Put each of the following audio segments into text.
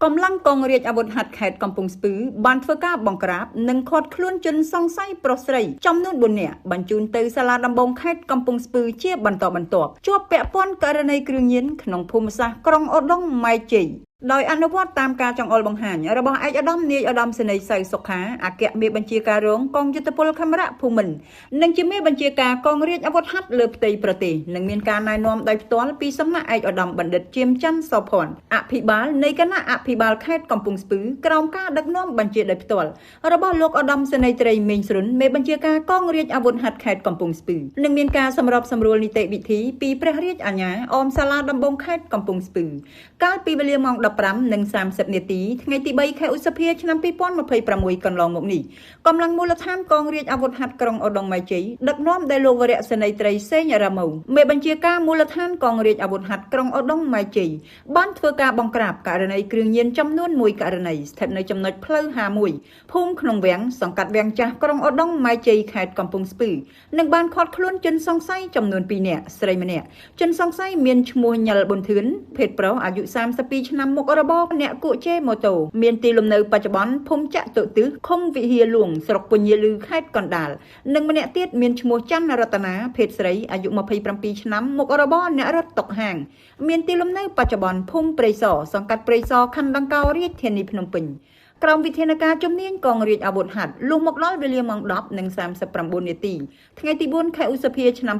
កម្លាំងកងរាជអាវុធហត្ថខេត្តកំពង់ស្ពឺបានធ្វើការបង្ក្រាបនិងឃាត់ខ្លួនជនសង្ស័យប្រុសស្រីចំនួន4នាក់បញ្ជូនទៅសាលាដំបងខេត្តកំពង់ស្ពឺជាបន្តបន្ទាប់ជាប់ពាក់ព័ន្ធករណីគ្រឿងញៀនក្នុងភូមិសាស្ត្រក្រុងឧដុង្គម៉ែជ័យដោយអនុវត្តតាមការចង្អុលបង្ហាញរបស់ឯកឧត្តមនាយឧត្តមសេនីយ៍សៅសុខាអគ្គមេបញ្ជាការរងកងយុទ្ធពលខេមរៈភូមិន្ទនិងជាមេបញ្ជាការកងរាជអាវុធហត្ថលើផ្ទៃប្រទេសនិងមានការណែនាំដោយផ្ទាល់ពីសំណាក់ឯកឧត្តមបណ្ឌិតជាមច័ន្ទសោភ័ណ្ឌអភិបាលនៃគណៈអភិបាលខេត្តកំពង់ស្ពឺក្រោមការដឹកនាំបញ្ជាដោយផ្ទាល់របស់លោកឧត្តមសេនីយ៍ត្រីមេងស្រុនមេបញ្ជាការកងរាជអាវុធហត្ថខេត្តកំពង់ស្ពឺនិងមានការសម្របសម្រួលនីតិវិធីពីព្រះរាជអាជ្ញាអមសាលាដំបងខេត្តកំពង់ស្ពឺកាលពីវេលាម៉ោង 15:30 នាទីថ្ងៃទី 3 ខែឧសភាឆ្នាំ 2026 កន្លងមកនេះកម្លាំងមូលដ្ឋានកងរាជអាវុធហត្ថក្រុងឧដុង្គម៉ែជ័យដឹកនាំដោយលោកវរៈសេនីយ៍ត្រីសេងរ៉ាម៉ូមេបញ្ជាការមូលដ្ឋានកងរាជអាវុធហត្ថក្រុងឧដុង្គម៉ែជ័យបានធ្វើការបង្ក្រាបករណីគ្រឿងញៀនចំនួន1ករណីស្ថិតនៅចំណុចផ្លូវ 51 ភូមិក្នុងវាំងសង្កាត់វាំងចាស់ក្រុងឧដុង្គម៉ែជ័យខេត្តកំពង់ស្ពឺនិងបានឃាត់ខ្លួនជនសង្ស័យចំនួន2នាក់ស្រីម្នាក់ជនសង្ស័យមានឈ្មោះញ៉ិលប៊ុនធឿនភេទប្រុសអាយុ32ឆ្នាំមុខរបរអ្នកគក់ជេម៉ូតូមានទីលំនៅបច្ចុប្បន្នភូមិចាក់តុទិសឃុំវិហារលួងស្រុកពញាលឺខេត្តកណ្ដាលនិងម្នាក់ទៀតមានឈ្មោះច័ន្ទរតនាភេទស្រីអាយុ27ឆ្នាំមុខរបរអ្នករត់តុកហាងមានទីលំនៅបច្ចុប្បន្នភូមិព្រៃសរសង្កាត់ព្រៃសរខណ្ឌដង្កោរាជធានីភ្នំពេញក្រមវិធានការជំនាញកងរាជអាវុធហត្ថលុះមកដល់វេលាម៉ោង 10:39 នាទីថ្ងៃទី 4 ខែឧសភាឆ្នាំ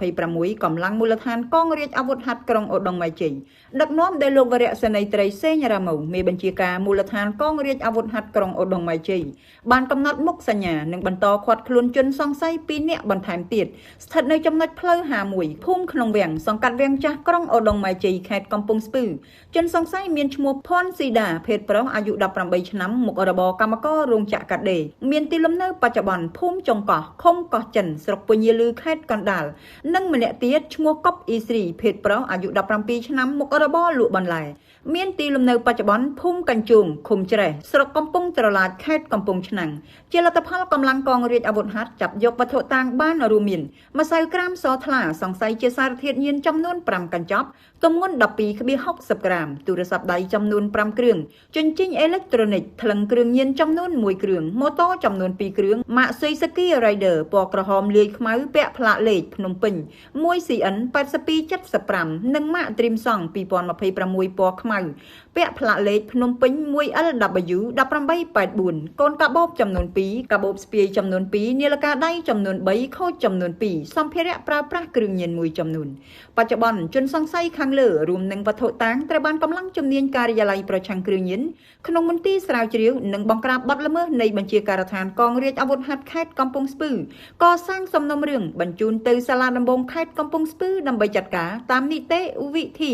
2026កម្លាំងមូលដ្ឋានកងរាជអាវុធហត្ថក្រុងឧដុង្គម៉ែជ័យដឹកនាំដោយលោកវរៈសេនីយ៍ត្រីសេងរ៉ាម៉ូមេបញ្ជាការមូលដ្ឋានកងរាជអាវុធហត្ថក្រុងឧដុង្គម៉ែជ័យបានកំណត់មុខសញ្ញានិងបន្តឃាត់ខ្លួនជនសង្ស័យ2នាក់បន្ថែមទៀតស្ថិតនៅចំណុចផ្លូវ 51 ភូមិក្នុងវាំងសង្កាត់វាំងចាស់ក្រុងឧដុង្គម៉ែជ័យខេត្តកំពង់ស្ពឺជនសង្ស័យមានឈ្មោះភ័ណ្ឌស៊ីដាភេទប្រុសអាយុ18ឆ្នាំមុខរបរកម្មកររោងចក្រកាត់ដេរមានទីលំនៅបច្ចុប្បន្នភូមិចុងកោះឃុំកោះចិនស្រុកពញាលឺខេត្តកណ្ដាលនិងម្នាក់ទៀតឈ្មោះកប់អ៊ីស្រីភេទប្រុសអាយុ17ឆ្នាំមុខរបរលក់បន្លែមានទីលំនៅបច្ចុប្បន្នភូមិកញ្ជូងឃុំច្រេះស្រុកកំពង់ត្រឡាចខេត្តកំពង់ឆ្នាំងជាលទ្ធផលកម្លាំងកងរាជអាវុធហត្ថចាប់យកវត្ថុតាងបានរួមមានម្សៅក្រាមសថ្លាសង្ស័យជាសារធាតុញៀនចំនួន5កញ្ចប់ទម្ងន់ 12,60 ក្រាមទូរស័ព្ទដៃចំនួន5គ្រឿងជញ្ជីងអេឡិចត្រូនិកថ្លឹងគ្រឿងញៀនចំនួន1គ្រឿងម៉ូតូចំនួន2គ្រឿងម៉ាក Suzuki Rider ពណ៌ក្រហមលាយខ្មៅពាក់ផ្លាកលេខភ្នំពេញ 1CN 8275និងម៉ាក Trimsong 2026 ពណ៌ខ្មៅពាក់ផ្លាកលេខភ្នំពេញ 1LW 1884កូនកាបូបចំនួន2កាបូបស្ពាយចំនួន2នាឡិកាដៃចំនួន3ខូចចំនួន2សម្ភារៈប្រើប្រាស់គ្រឿងញៀនមួយចំនួនបច្ចុប្បន្នជនសង្ស័យខាងលើរួមនឹងវត្ថុតាងត្រូវបានកម្លាំងជំនាញការិយាល័យប្រឆាំងគ្រឿងញៀនក្នុងមន្ទីរស្រាវជ្រាវនិងបង្ក្រាបបទល្មើសនៃបញ្ជាការដ្ឋានកងរាជអាវុធហត្ថខេត្តកំពង់ស្ពឺកសាងសំណុំរឿងបញ្ជូនទៅសាលាដំបងខេត្តកំពង់ស្ពឺដើម្បីចាត់ការតាមនីតិវិធី